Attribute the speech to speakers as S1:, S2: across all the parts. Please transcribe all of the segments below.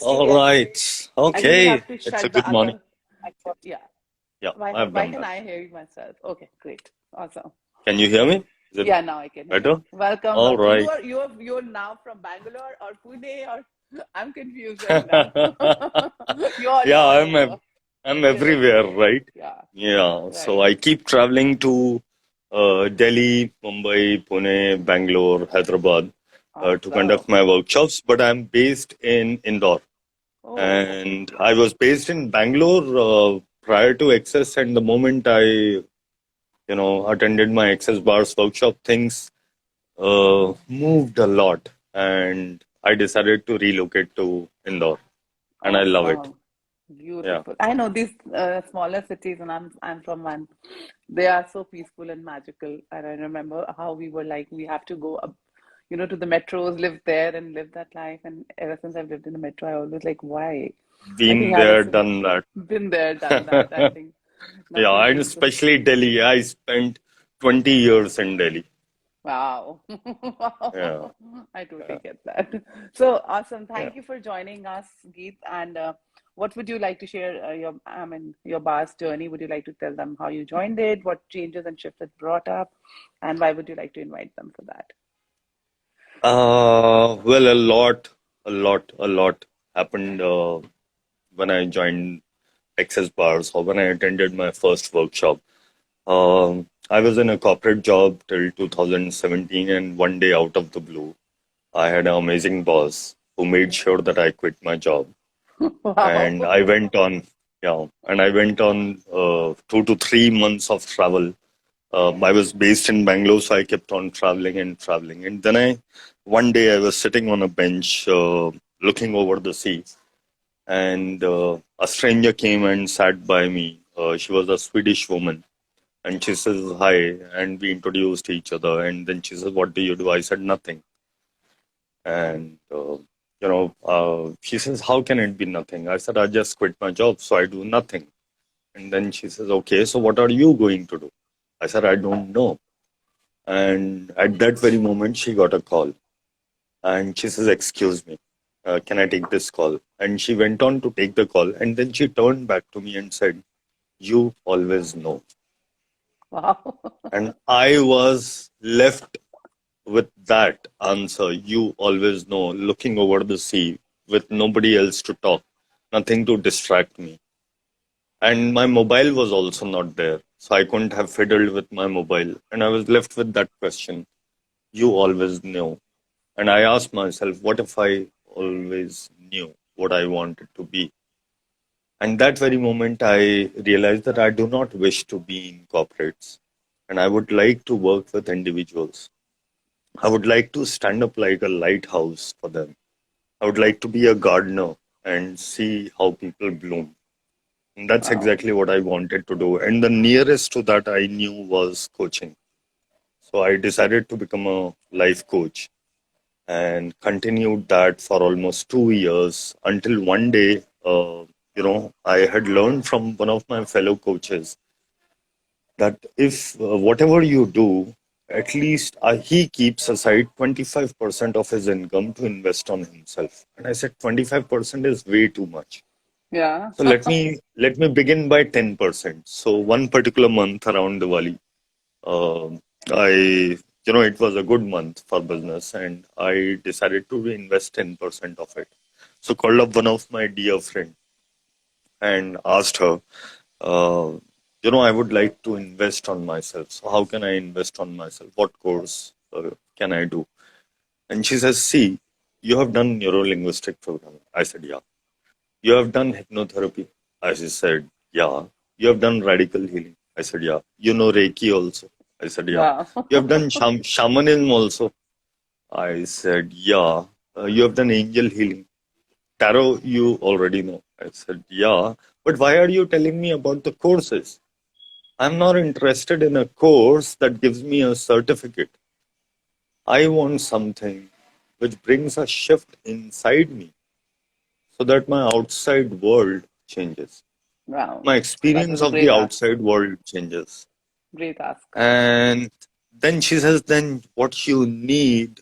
S1: All right.
S2: I think you
S1: Okay.
S2: have to
S1: It's a
S2: shut the
S1: good morning.
S2: other. Yeah.
S1: Yeah, I've
S2: Why
S1: done
S2: can
S1: that.
S2: I hear you myself? Okay, great. Awesome.
S1: Can you hear me? Is it
S2: Yeah, now I can hear you.
S1: better?
S2: Welcome,
S1: All
S2: welcome.
S1: right.
S2: You're now from Bangalore or Pune or I'm confused right now. You're
S1: Yeah,
S2: all over.
S1: I'm
S2: You're
S1: everywhere,
S2: everywhere.
S1: right?
S2: Yeah,
S1: Yeah. So
S2: right.
S1: I keep traveling to Delhi, Mumbai, Pune, Bangalore, Hyderabad to conduct
S2: Awesome.
S1: my workshops, but I'm based in Indore.
S2: Oh, okay.
S1: And I was based in Bangalore prior to Access, and the moment I attended my Access Bars workshop, things moved a lot, and I decided to relocate to Indore, and I love it.
S2: Awesome.
S1: Yeah,
S2: Beautiful. I know these smaller cities, and I'm from one. They are so peaceful and magical. And I remember how we were like, we have to go up, to the metros, live there, and live that life. And ever since I've lived in the metro, I always like, why? I think
S1: been
S2: I
S1: there,
S2: was
S1: done that.
S2: been there, done that. I think
S1: Yeah,
S2: nothing
S1: and
S2: feels the
S1: especially Delhi. I spent 20 years in Delhi.
S2: wow.
S1: Yeah,
S2: I totally
S1: yeah,
S2: get that. So awesome.
S1: yeah.
S2: Thank you for joining us, Geet. And what would you like to share your bar's journey? Would you like to tell them how you joined it, what changes and shifts it brought up, and why would you like to invite them for that?
S1: Well, a lot happened when I joined Access Bars or when I attended my first workshop. I was in a corporate job till 2017, and one day out of the blue, I had an amazing boss who made sure that I quit my job. And
S2: Wow.
S1: I went on, yeah, and I went on 2 to 3 months of travel. I was based in Bangalore, so I kept on traveling and traveling. And then one day I was sitting on a bench looking over the sea, and a stranger came and sat by me. She was a Swedish woman, and she says, "Hi," and we introduced each other. And then she says, "What do you do?" I said, "Nothing." And she says, "How can it be nothing?" I said, "I just quit my job, so I do nothing." And then she says, "Okay, so what are you going to do?" I said, "I don't know." And at that very moment, she got a call, and she says, "Excuse me, can I take this call?" And she went on to take the call, and then she turned back to me and said, "You always know."
S2: Wow.
S1: And I was left with that answer, "You always know," looking over the sea with nobody else to talk, nothing to distract me. And my mobile was also not there. So I couldn't have fiddled with my mobile. And I was left with that question, "You always knew." And I asked myself, what if I always knew what I wanted to be? And that very moment, I realized that I do not wish to be in corporates. And I would like to work with individuals. I would like to stand up like a lighthouse for them. I would like to be a gardener and see how people bloom. And that's
S2: Wow.
S1: exactly what I wanted to do. And the nearest to that I knew was coaching. So I decided to become a life coach and continued that for almost 2 years until one day, I had learned from one of my fellow coaches that if whatever you do, at least he keeps aside 25% of his income to invest on himself. And I said 25% is way too much.
S2: Yeah.
S1: So let me begin by 10%. So one particular month around Diwali, it was a good month for business, and I decided to invest 10% of it. So called up one of my dear friend and asked her, uh, I would like to invest on myself. So how can I invest on myself? What course can I do? And she says, "See, you have done neuro-linguistic programming." I said, "Yeah." "You have done hypnotherapy?" I said, "Yeah." "You have done radical healing?" I said, "Yeah." "You know Reiki also?" I said, "Yeah."
S2: Wow.
S1: "You have done shamanism also?" I said, "Yeah." "You have done angel healing? Tarot, you already know." I said, "Yeah." "But why are you telling me about the courses? I'm not interested in a course that gives me a certificate. I want something which brings a shift inside me so that my outside world changes.
S2: Wow.
S1: My
S2: That
S1: experience
S2: was a
S1: of the
S2: great ask.
S1: outside world changes."
S2: Great ask.
S1: And then she says, "Then what you need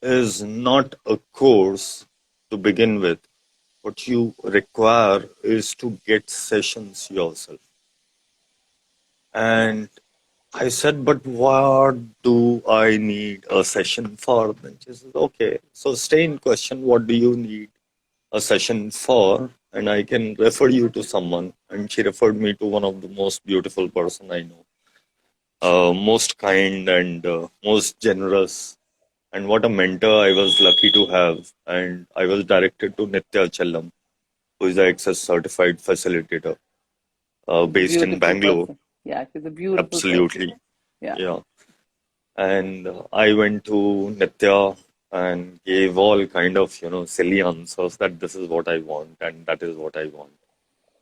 S1: is not a course. to begin with. What you require is to get sessions yourself.
S2: Right.
S1: And I said, but what do I need a session for? Then she says, okay, so stay in question. What do you need a session for? And I can refer you to someone. And she referred me to one of the most beautiful person I know, most kind and most generous. And what a mentor I was lucky to have. And I was directed to Nitya Chellam, who is an Access certified facilitator
S2: She's a
S1: based in
S2: beautiful
S1: Bangalore.
S2: person. Yeah, she's a beautiful person.
S1: Absolutely.
S2: Yeah.
S1: Yeah. And I went to Nitya and gave all kind of, silly answers that this is what I want and that is what I want.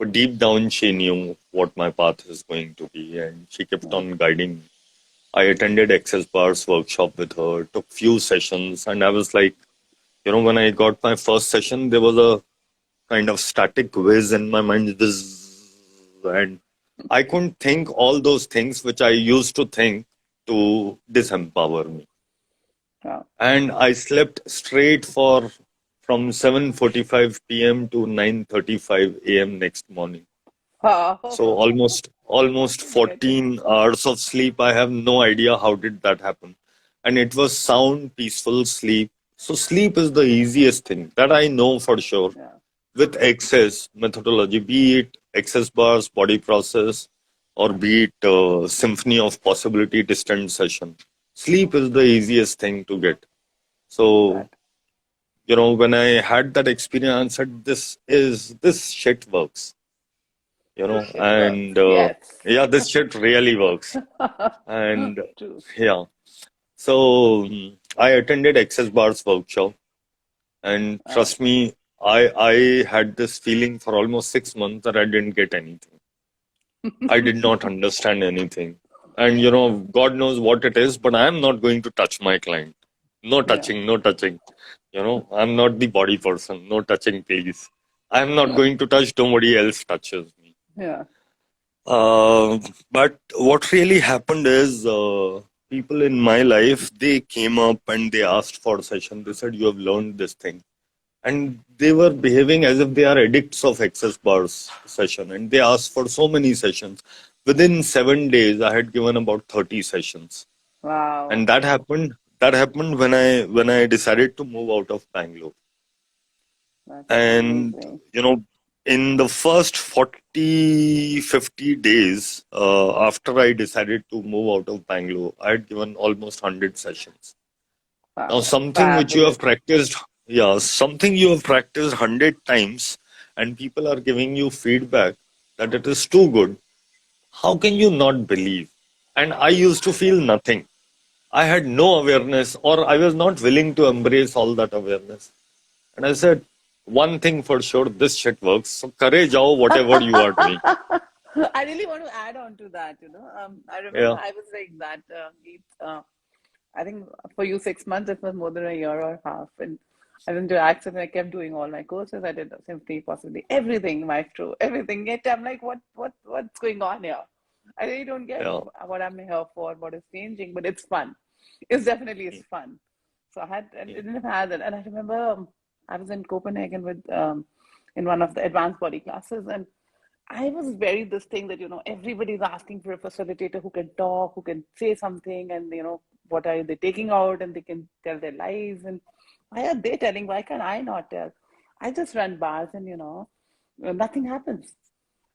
S1: But deep down, she knew what my path is going to be, and she kept
S2: Right.
S1: on guiding me. I attended Access Bar's workshop with her, took few sessions, and I was like, when I got my first session, there was a kind of static whiz in my mind, this, and I couldn't think all those things which I used to think to disempower me.
S2: Wow.
S1: And I slept straight for from 7:45 p.m. to 9:35 a.m. next morning. So
S2: Wow.
S1: almost
S2: Getting
S1: 14 hours of sleep. I have no idea how did that happen. And it was sound, peaceful sleep. So sleep is the easiest thing that I know for sure.
S2: yeah.
S1: With access methodology, be it access bars, body process, or be it symphony of possibility distant session. Sleep is the easiest thing to get. So,
S2: That
S1: when I had that experience, I said, this shit works,
S2: this shit works.
S1: and
S2: Yes.
S1: yeah, this shit really works. And
S2: True.
S1: yeah, so I attended Access Bar's workshop, and
S2: Wow.
S1: trust me, I had this feeling for almost 6 months that I didn't get anything. I did not understand anything. And God knows what it is, but I am not going to touch my client. No
S2: Yeah.
S1: touching, no touching. I'm not the body person. No touching, please. I'm not going to touch, nobody else touches me.
S2: Yeah.
S1: Uh, but what really happened is people in my life, they came up and they asked for a session. They said, you have learned this thing. And they were behaving as if they are addicts of access bars session. And they asked for so many sessions. Within 7 days, I had given about 30 sessions.
S2: Wow.
S1: And that happened when I decided to move out of Bangalore.
S2: That's
S1: And
S2: amazing.
S1: you know in the first 40-50 days after I decided to move out of Bangalore, I had given almost 100 sessions. Now,
S2: Wow. That's
S1: something which you have
S2: fabulous.
S1: practiced, yeah, something you have practiced 100 times, and people are giving you feedback that it is too good. How can you not believe? And I used to feel nothing. I had no awareness, or I was not willing to embrace all that awareness. And I said, one thing for sure, this shit works. So, kare jao, whatever you are doing.
S2: I really want to add on to that, I remember
S1: Yeah,
S2: I was like that, Geet, I think for you 6 months, it was more than a year or half. And I went to Access and I kept doing all my courses. I did Symphony, possibly everything, Maestro, everything. Yet I'm like, what's going on here? I really don't get
S1: yeah.
S2: what I'm here for, what is changing, but it's fun. It's definitely it's fun. So I didn't have that. And I remember I was in Copenhagen in one of the advanced body classes, and I was very this thing that, everybody's asking for a facilitator who can talk, who can say something, and, what are they taking out, and they can tell their lives. And why are they telling? Why can't I not tell? I just run bars and, nothing happens.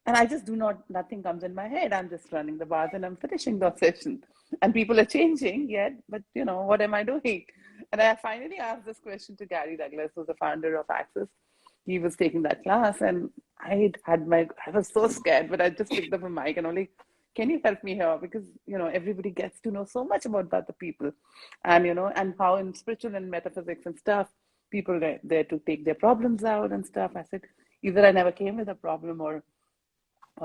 S2: And I just do not, nothing comes in my head. I'm just running the bars and I'm finishing the session. And people are changing yet, but, what am I doing? And I finally asked this question to Gary Douglas, who's the founder of Access. He was taking that class, and I was so scared, but I just picked up a mic and only, can you help me here? Because, everybody gets to know so much about other people, and, and how in spiritual and metaphysics and stuff, people are there to take their problems out and stuff. I said, either I never came with a problem, or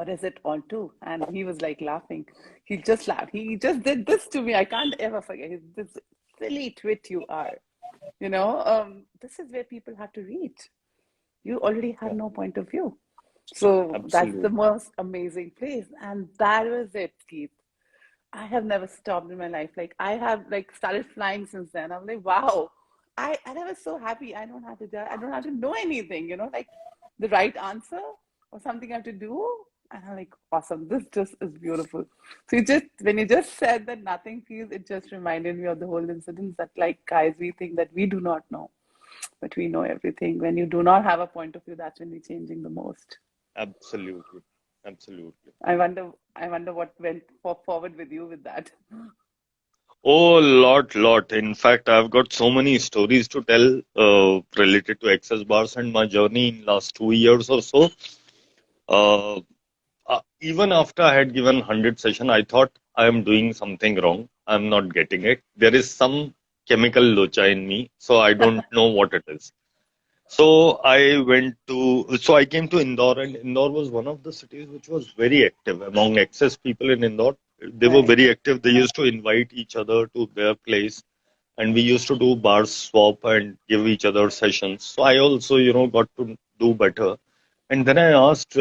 S2: is it all too? And he was like laughing. He just laughed. He just did this to me. I can't ever forget. He's this silly twit you are. This is where people have to reach. You already have
S1: Yeah,
S2: no point of view. So that's the
S1: absolutely.
S2: most amazing place. And that was it, Keith. I have never stopped in my life. Like I have like started flying since then. I'm like, wow. I was so happy. I don't have to know anything, like the right answer or something I have to do. And I'm like, awesome. This just is beautiful. So when you just said that nothing feels, it just reminded me of the whole incident that like guys, we think that we do not know, but we know everything. When you do not have a point of view, that's when we're changing the most.
S1: Absolutely. Absolutely.
S2: I wonder what went forward with you with that.
S1: Oh, lot. In fact, I've got so many stories to tell related to access bars and my journey in last 2 years or so. Uh, Even after I had given 100 session, I thought I am doing something wrong. I'm not getting it. There is some chemical locha in me, so I don't know what it is. So I came to Indore, and Indore was one of the cities which was very active among access people in Indore. They were
S2: Right.
S1: very active. They used to invite each other to their place, and we used to do bar swap and give each other sessions. So I also, got to do better. And then I asked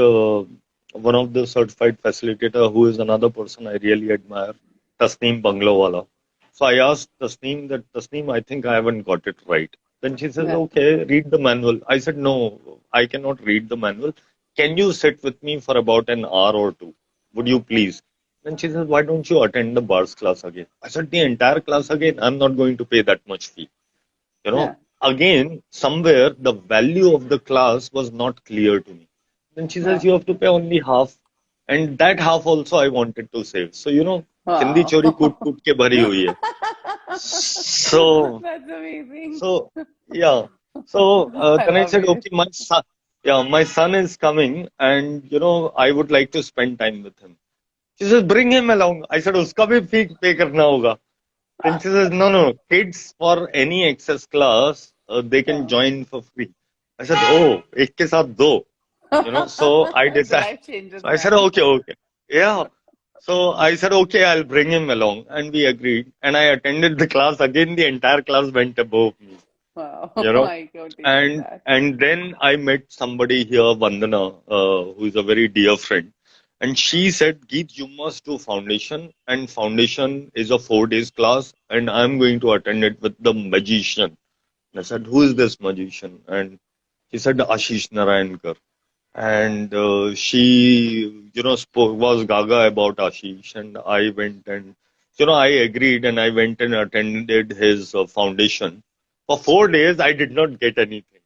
S1: one of the certified facilitator, who is another person I really admire, Tasneem Banglowala. So I asked Tasneem that, Tasneem, I think I haven't got it right. Then she says,
S2: Yeah.
S1: okay, read the manual. I said, no, I cannot read the manual. Can you sit with me for about an hour or two? Would you please? Then she says, why don't you attend the bars class again? I said, the entire class again? I'm not going to pay that much fee. You know,
S2: Yeah.
S1: Again, somewhere the value of the class was not clear to me. Then she says,
S2: Yeah.
S1: you have to pay only half. And that half also I wanted to save. So, chindi
S2: Wow.
S1: chori koot koot ke bhari hui hai. So,
S2: That's amazing.
S1: so yeah. So
S2: I
S1: then I
S2: love
S1: said,
S2: it.
S1: okay, my son is coming, and I would like to spend time with him. She says, bring him along. I said, uska bhi fee pay karna hoga. Then she says, no, no, kids for any access class, they can
S2: Oh.
S1: join for free. I said, oh, ek ke saath do. So I
S2: The
S1: decided,
S2: life changes,
S1: so I said,
S2: man.
S1: okay, okay. Yeah. So I said, okay, I'll bring him along. And we agreed. And I attended the class. Again, the entire class went above me,
S2: Wow.
S1: you know.
S2: I totally get
S1: And
S2: that.
S1: and then I met somebody here, Vandana, who is a very dear friend. And she said, Geet, you must do foundation. And foundation is a 4 days class. And I'm going to attend it with the magician. And I said, who is this magician? And he said, Ashish Narayankar. And she, was gaga about Ashish. And I went and, I agreed and I went and attended his foundation. For 4 days, I did not get anything.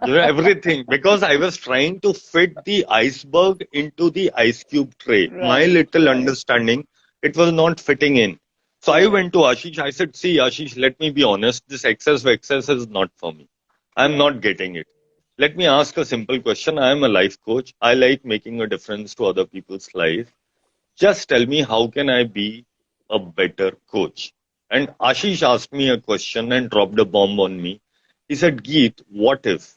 S1: Everything, because I was trying to fit the iceberg into the ice cube tray. My
S2: Right,
S1: little
S2: right,
S1: understanding, it was not fitting in. So I
S2: right.
S1: went to Ashish. I said, see, Ashish, let me be honest. This excess is not for me. I'm
S2: Yeah.
S1: not getting it. Let me ask a simple question. I am a life coach. I like making a difference to other people's life. Just tell me, how can I be a better coach? And Ashish asked me a question and dropped a bomb on me. He said, Geet, what if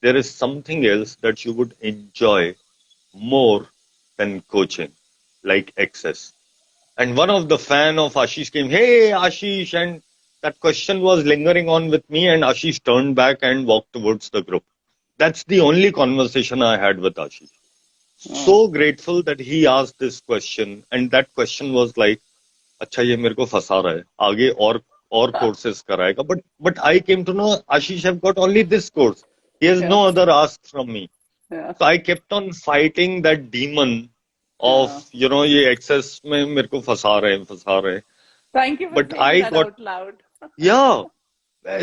S1: there is something else that you would enjoy more than coaching, like access? And one of the fan of Ashish came, hey Ashish, and that question was lingering on with me, and Ashish turned back and walked towards the group. That's the only conversation I had with Ashish.
S2: Oh,
S1: So grateful that he asked this question, and that question was like, अच्छा ये मेरे को फंसा रहा है आगे और courses कराएगा, but I came to know Ashish have got only this course. He has
S2: yeah,
S1: no other ask from me.
S2: yeah,
S1: So I kept on fighting that demon of,
S2: yeah.
S1: ये access में मेरे को फंसा रहे हैं.
S2: Thank you for
S1: But
S2: saying
S1: I
S2: that
S1: got,
S2: out loud.
S1: yeah,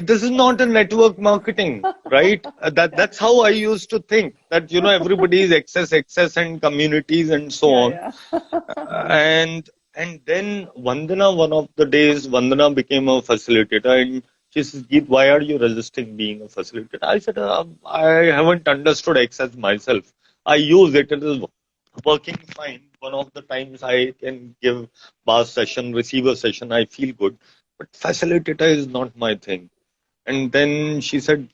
S1: this is not a network marketing, right?
S2: Yeah,
S1: That's how I used to think that, everybody is access and communities and so on.
S2: yeah, yeah.
S1: And then Vandana, one of the days, Vandana became a facilitator, and she says, Geet, why are you resisting being a facilitator? I said, I haven't understood access myself. I use it, it is working fine. One of the times I can give bar session, receiver session, I feel good. But facilitator is not my thing. And then she said,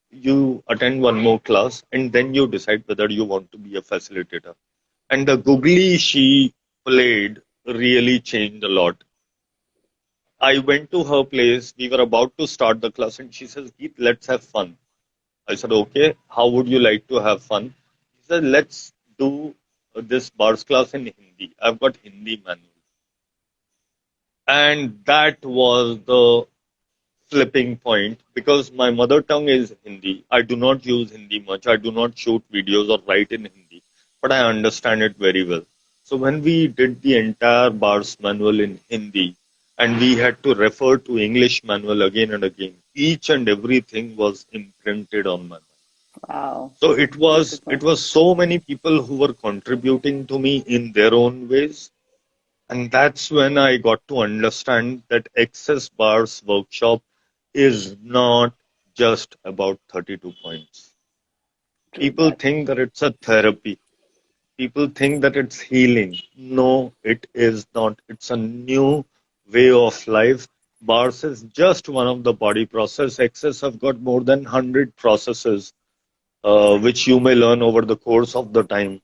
S1: you attend one more class and then you decide whether you want to be a facilitator. And the googly she played really changed a lot. I went to her place. We were about to start the class, and she says, Geet, let's have fun. I said, okay, how would you like to have fun? He said, let's do this bars class in Hindi. I've got Hindi manual. And that was the flipping point because my mother tongue is Hindi. I do not use Hindi much. I do not shoot videos or write in Hindi, but I understand it very well. So when we did the entire bars manual in Hindi and we had to refer to English manual again and again, each and everything was imprinted on my mind.
S2: Wow.
S1: So it
S2: Beautiful.
S1: was so many people who were contributing to me in their own ways, and that's when I got to understand that Access Bar's workshop is not just about 32 points.
S2: True
S1: People
S2: that.
S1: think that it's a therapy. People think that it's healing. No, it is not. It's a new way of life. Bars is just one of the body process. Access have got more than 100 processes, which you may learn over the course of the time.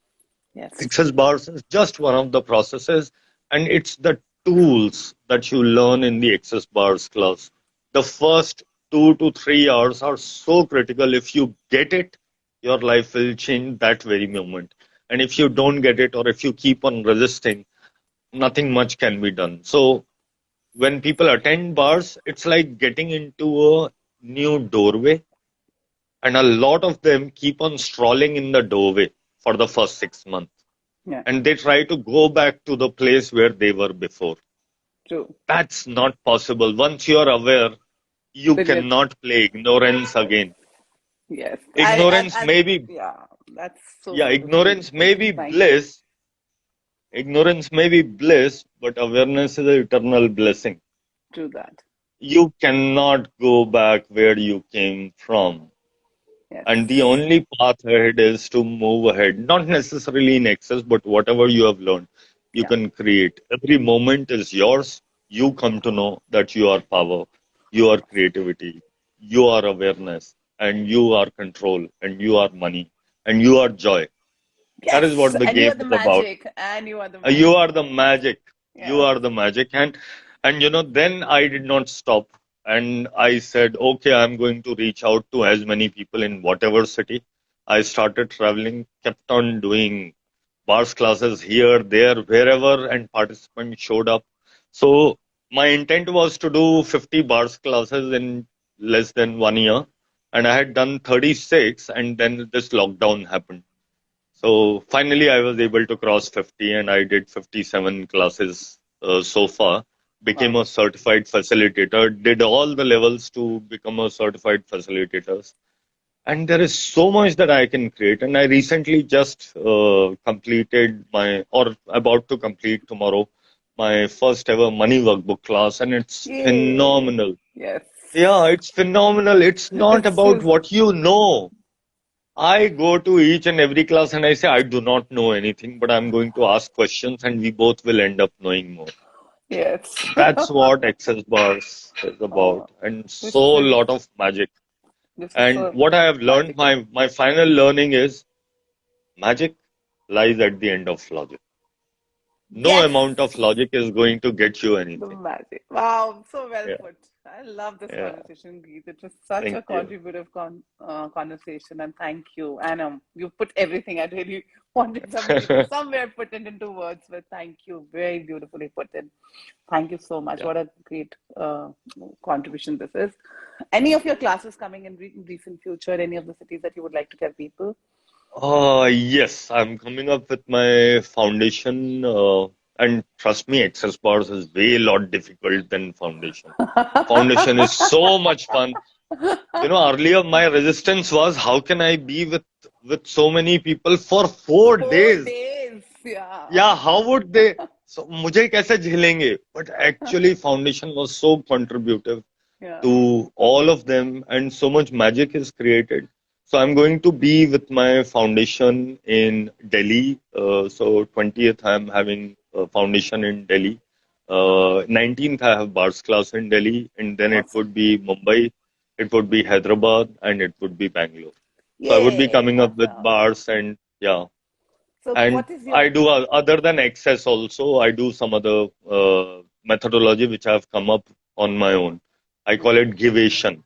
S2: Yes.
S1: Access bars is just one of the processes, and it's the tools that you learn in the access bars class. The first 2 to 3 hours are so critical. If you get it, your life will change that very moment. And if you don't get it, or if you keep on resisting, nothing much can be done. So when people attend bars, it's like getting into a new doorway, and a lot of them keep on strolling in the doorway for the first 6 months
S2: Yeah.
S1: and they try to go back to the place where they were before.
S2: True.
S1: That's not possible. Once you are aware, you
S2: Then it's
S1: cannot play ignorance again.
S2: yes.
S1: Ignorance may be,
S2: Yeah, that's so
S1: yeah,
S2: beautifully
S1: ignorance may
S2: put.
S1: be
S2: Thank you.
S1: bliss. Ignorance may be bliss, but awareness is an eternal blessing.
S2: True that.
S1: You cannot go back where you came from.
S2: Yes.
S1: And the only path ahead is to move ahead, not necessarily in excess, but whatever you have learned, you
S2: Yeah.
S1: can create. Every moment is yours. You come to know that you are power, you are creativity, you are awareness, and you are control, and you are money, and you are joy. That is
S2: Yes.
S1: what the
S2: And you
S1: game
S2: are the
S1: is about.
S2: magic. And you are the
S1: You
S2: magic.
S1: are the magic. You
S2: Yes.
S1: are the magic. And then I did not stop. And I said, okay, I'm going to reach out to as many people in whatever city. I started traveling, kept on doing bars classes here, there, wherever, and participants showed up. So my intent was to do 50 bars classes in less than 1 year. And I had done 36, and then this lockdown happened. So finally, I was able to cross 50 and I did 57 classes so far. Became
S2: Wow.
S1: a certified facilitator, did all the levels to become a certified facilitator. And there is so much that I can create. And I recently just completed or about to complete tomorrow, my first ever money workbook class. And it's
S2: Yay.
S1: phenomenal.
S2: Yes.
S1: Yeah, it's phenomenal. It's not
S2: It's
S1: about
S2: just,
S1: what you know. I go to each and every class and I say, I do not know anything, but I'm going to ask questions and we both will end up knowing more.
S2: yes.
S1: That's what Access Bars is
S2: Oh,
S1: about. And
S2: this
S1: so
S2: is
S1: lot of magic.
S2: this is
S1: And
S2: so
S1: what I have learned,
S2: magical.
S1: my final learning is magic lies at the end of logic. No
S2: Yes.
S1: amount of logic is going to get you
S2: The
S1: anything.
S2: magic. Wow, so well
S1: Yeah,
S2: put. I love this
S1: yeah.
S2: conversation, Geet. It was such
S1: Thank
S2: a
S1: you.
S2: contributive conversation, and thank you. And you put everything. I really wanted somebody to somewhere put it into words, but thank you. Very beautifully put in. Thank you so much.
S1: Yeah.
S2: What a great contribution this is. Any of your classes coming in recent future? Any of the cities that you would like to tell people?
S1: Yes, I'm coming up with my foundation, and trust me, Access Bars is way lot difficult than foundation. Foundation is so much fun. Earlier my resistance was how can I be with so many people for 4 days?
S2: 4 days. Yeah.
S1: Yeah, how would they? So मुझे कैसे झेलेंगे? But actually, foundation was so contributive
S2: Yeah.
S1: to all of them, and so much magic is created. So I'm going to be with my foundation in Delhi. So 20th I'm having a foundation in Delhi. 19th I have bars class in Delhi, and then it
S2: Awesome.
S1: would be Mumbai, it would be Hyderabad, and it would be Bangalore. So I would be
S2: Yay.
S1: coming up with
S2: Awesome.
S1: bars and yeah.
S2: So,
S1: And
S2: what is
S1: I
S2: your
S1: do other than access also, I do some other methodology which I've come up on my own. I call it givation.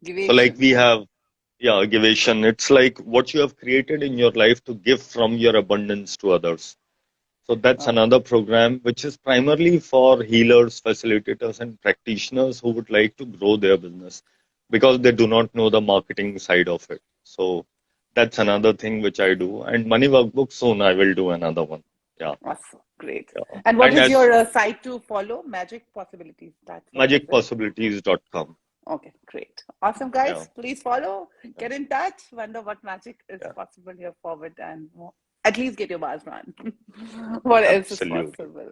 S1: So like
S2: deviation?
S1: we have, yeah, givation. It's like what you have created in your life to give from your abundance to others. So that's
S2: Okay.
S1: another program which is primarily for healers, facilitators, and practitioners who would like to grow their business because they do not know the marketing side of it. So that's another thing which I do. And Money Workbook soon I will do another one. Yeah,
S2: Awesome. Great.
S1: yeah.
S2: And what
S1: And
S2: is
S1: as
S2: your site to follow? Magic Possibilities. That's what you said.
S1: magicpossibilities.com.
S2: Okay, great. Awesome,
S1: Yeah,
S2: guys. Please follow,
S1: yeah,
S2: get in touch, wonder what magic is
S1: yeah.
S2: possible here forward, and at least get your bars run. What else is
S1: Absolutely.
S2: possible?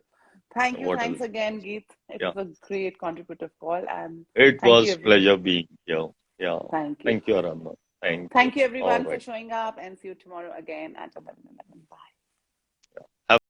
S2: Thank you.
S1: What
S2: Thanks
S1: else?
S2: again, Geet. It
S1: Yeah.
S2: was a great contributive call, and
S1: It
S2: thank you,
S1: was
S2: everyone.
S1: pleasure being here. Yeah.
S2: Thank you.
S1: Thank you, Aradhana. Thank you.
S2: Thank you,
S1: All
S2: everyone, for
S1: right.
S2: showing up, and see you tomorrow again at 11 a.m.